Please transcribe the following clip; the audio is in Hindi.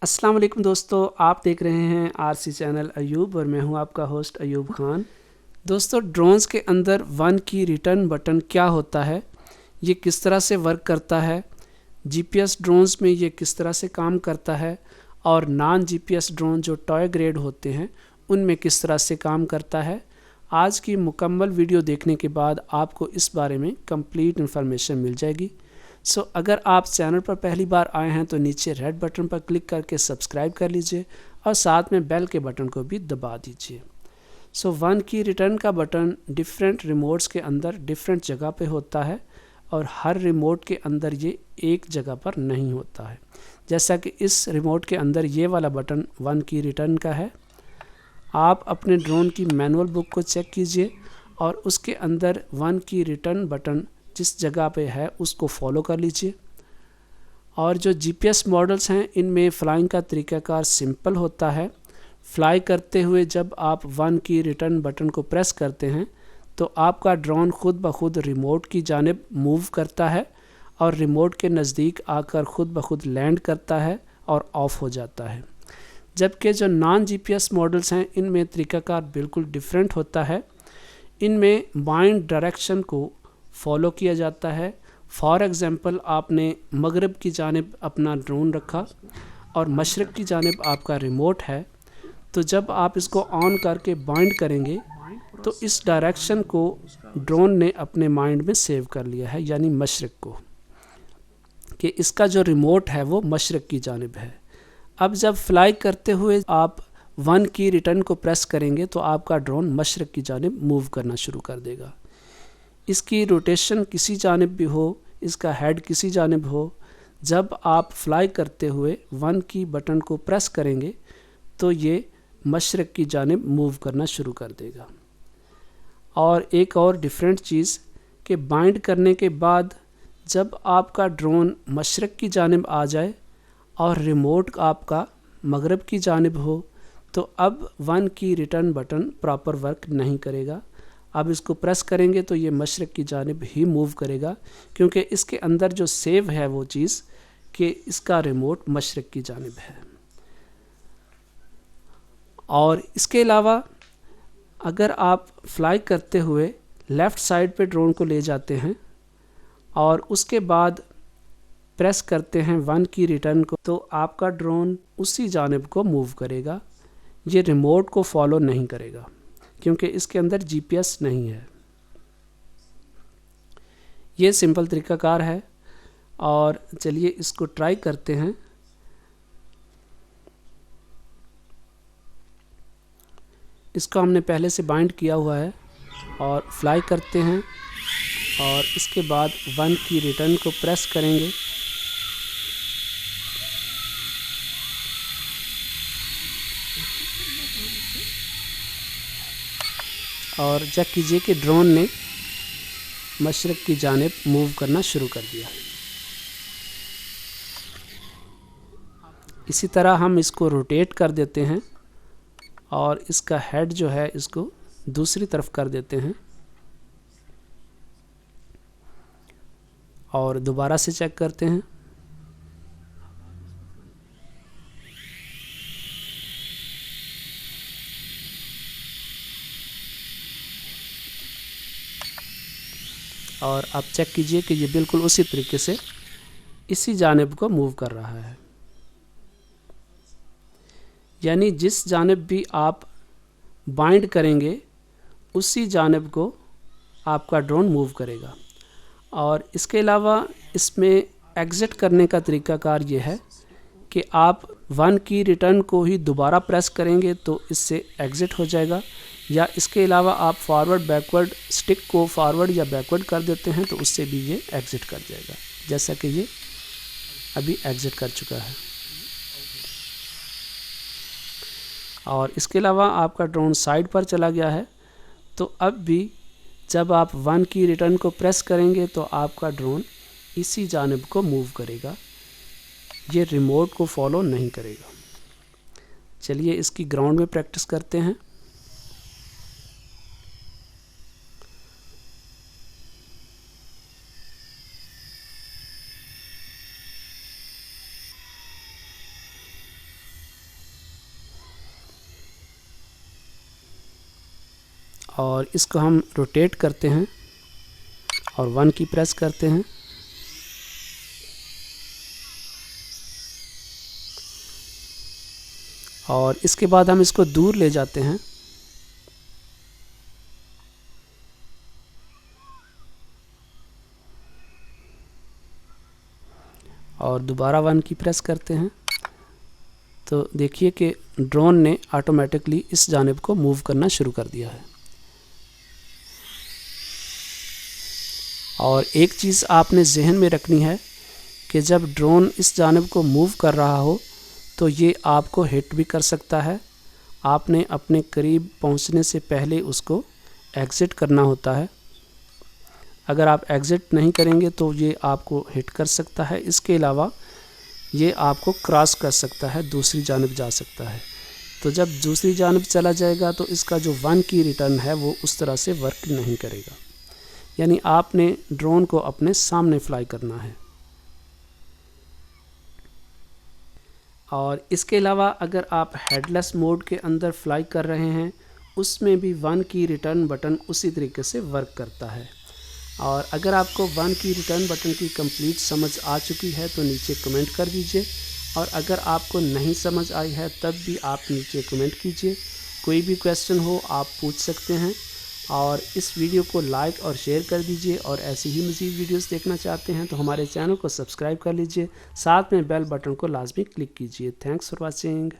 अस्सलाम वालेकुम दोस्तों, आप देख रहे हैं आरसी चैनल अयूब और मैं हूं आपका होस्ट अयूब खान। दोस्तों, ड्रोन्स के अंदर वन की रिटर्न बटन क्या होता है, ये किस तरह से वर्क करता है, जीपीएस ड्रोन्स में ये किस तरह से काम करता है और नॉन जीपीएस ड्रोन जो टॉय ग्रेड होते हैं उनमें किस तरह से काम करता है, आज की मुकम्मल वीडियो देखने के बाद आपको इस बारे में कंप्लीट इन्फॉर्मेशन मिल जाएगी। अगर आप चैनल पर पहली बार आए हैं तो नीचे रेड बटन पर क्लिक करके सब्सक्राइब कर लीजिए और साथ में बेल के बटन को भी दबा दीजिए। वन की रिटर्न का बटन डिफरेंट रिमोट्स के अंदर डिफरेंट जगह पे होता है और हर रिमोट के अंदर ये एक जगह पर नहीं होता है। जैसा कि इस रिमोट के अंदर ये वाला बटन वन की रिटर्न का है। आप अपने ड्रोन की मैनुअल बुक को चेक कीजिए और उसके अंदर वन की रिटर्न बटन जिस जगह पे है उसको फॉलो कर लीजिए। और जो जीपीएस मॉडल्स हैं इनमें फ़्लाइंग का तरीक़ाकार सिंपल होता है। फ्लाई करते हुए जब आप वन की रिटर्न बटन को प्रेस करते हैं तो आपका ड्रोन खुद ब खुद रिमोट की जानिब मूव करता है और रिमोट के नज़दीक आकर खुद ब खुद लैंड करता है और ऑफ हो जाता है। जबकि जो नॉन जीपीएस मॉडल्स हैं इनमें तरीक़ाकार बिल्कुल डिफरेंट होता है। इनमें बाइंड डायरेक्शन को फॉलो किया जाता है। फॉर एग्ज़ाम्पल, आपने मगरिब की जानिब अपना ड्रोन रखा और मशरक़ की जानिब आपका रिमोट है, तो जब आप इसको ऑन करके बाइंड करेंगे तो इस डायरेक्शन को ड्रोन ने अपने माइंड में सेव कर लिया है, यानी मशरक़ को, कि इसका जो रिमोट है वो मशरक़ की जानिब है। अब जब फ्लाई करते हुए आप वन की रिटर्न को प्रेस करेंगे तो आपका ड्रोन मशरक़ की जानिब मूव करना शुरू कर देगा। इसकी रोटेशन किसी जानिब भी हो, इसका हेड किसी जानिब हो, जब आप फ्लाई करते हुए वन की बटन को प्रेस करेंगे तो ये मशरक़ की जानिब मूव करना शुरू कर देगा। और एक और डिफरेंट चीज़ कि बाइंड करने के बाद जब आपका ड्रोन मशरक़ की जानिब आ जाए और रिमोट आपका मगरिब की जानिब हो तो अब वन की रिटर्न बटन प्रॉपर वर्क नहीं करेगा। अब इसको प्रेस करेंगे तो ये मशरक़ की जानिब ही मूव करेगा, क्योंकि इसके अंदर जो सेव है वो चीज़ कि इसका रिमोट मशरक़ की जानिब है। और इसके अलावा अगर आप फ्लाई करते हुए लेफ़्ट साइड पे ड्रोन को ले जाते हैं और उसके बाद प्रेस करते हैं वन की रिटर्न को तो आपका ड्रोन उसी जानिब को मूव करेगा, ये रिमोट को फॉलो नहीं करेगा क्योंकि इसके अंदर जीपीएस नहीं है। ये सिंपल तरीक़ाकार है और चलिए इसको ट्राई करते हैं। इसको हमने पहले से बाइंड किया हुआ है और फ्लाई करते हैं और इसके बाद वन की रिटर्न को प्रेस करेंगे और चेक कीजिए कि ड्रोन ने मशरक़ की जानिब मूव करना शुरू कर दिया। इसी तरह हम इसको रोटेट कर देते हैं और इसका हेड जो है इसको दूसरी तरफ कर देते हैं और दोबारा से चेक करते हैं। और आप चेक कीजिए कि ये बिल्कुल उसी तरीके से इसी जानिब को मूव कर रहा है, यानी जिस जानिब भी आप बाइंड करेंगे उसी जानिब को आपका ड्रोन मूव करेगा। और इसके अलावा इसमें एग्ज़िट करने का तरीक़ाकार ये है कि आप वन की रिटर्न को ही दोबारा प्रेस करेंगे तो इससे एग्ज़िट हो जाएगा, या इसके अलावा आप फॉरवर्ड बैकवर्ड स्टिक को फॉरवर्ड या बैकवर्ड कर देते हैं तो उससे भी ये एग्ज़िट कर जाएगा, जैसा कि ये अभी एग्ज़िट कर चुका है। और इसके अलावा आपका ड्रोन साइड पर चला गया है, तो अब भी जब आप वन की रिटर्न को प्रेस करेंगे तो आपका ड्रोन इसी जानिब को मूव करेगा, ये रिमोट को फॉलो नहीं करेगा। चलिए इसकी ग्राउंड में प्रैक्टिस करते हैं। और इसको हम रोटेट करते हैं और 1 की प्रेस करते हैं। और इसके बाद हम इसको दूर ले जाते हैं और दोबारा 1 की प्रेस करते हैं। तो देखिए कि ड्रोन ने ऑटोमेटिकली इस जानिब को मूव करना शुरू कर दिया है। और एक चीज़ आपने जहन में रखनी है कि जब ड्रोन इस जानिब को मूव कर रहा हो तो ये आपको हिट भी कर सकता है। आपने अपने करीब पहुंचने से पहले उसको एग्ज़िट करना होता है। अगर आप एग्ज़िट नहीं करेंगे तो ये आपको हिट कर सकता है। इसके अलावा ये आपको क्रॉस कर सकता है, दूसरी जानिब जा सकता है। तो जब दूसरी जानिब चला जाएगा तो इसका जो 1 की रिटर्न है वो उस तरह से वर्क नहीं करेगा। यानी आपने ड्रोन को अपने सामने फ्लाई करना है। और इसके अलावा अगर आप हेडलेस मोड के अंदर फ्लाई कर रहे हैं उसमें भी 1 की रिटर्न बटन उसी तरीके से वर्क करता है। और अगर आपको 1 की रिटर्न बटन की कंप्लीट समझ आ चुकी है तो नीचे कमेंट कर दीजिए, और अगर आपको नहीं समझ आई है तब भी आप नीचे कमेंट कीजिए। कोई भी क्वेश्चन हो आप पूछ सकते हैं। और इस वीडियो को लाइक और शेयर कर दीजिए, और ऐसी ही मज़ीद वीडियोस देखना चाहते हैं तो हमारे चैनल को सब्सक्राइब कर लीजिए, साथ में बेल बटन को लाजमी क्लिक कीजिए। Thanks for watching.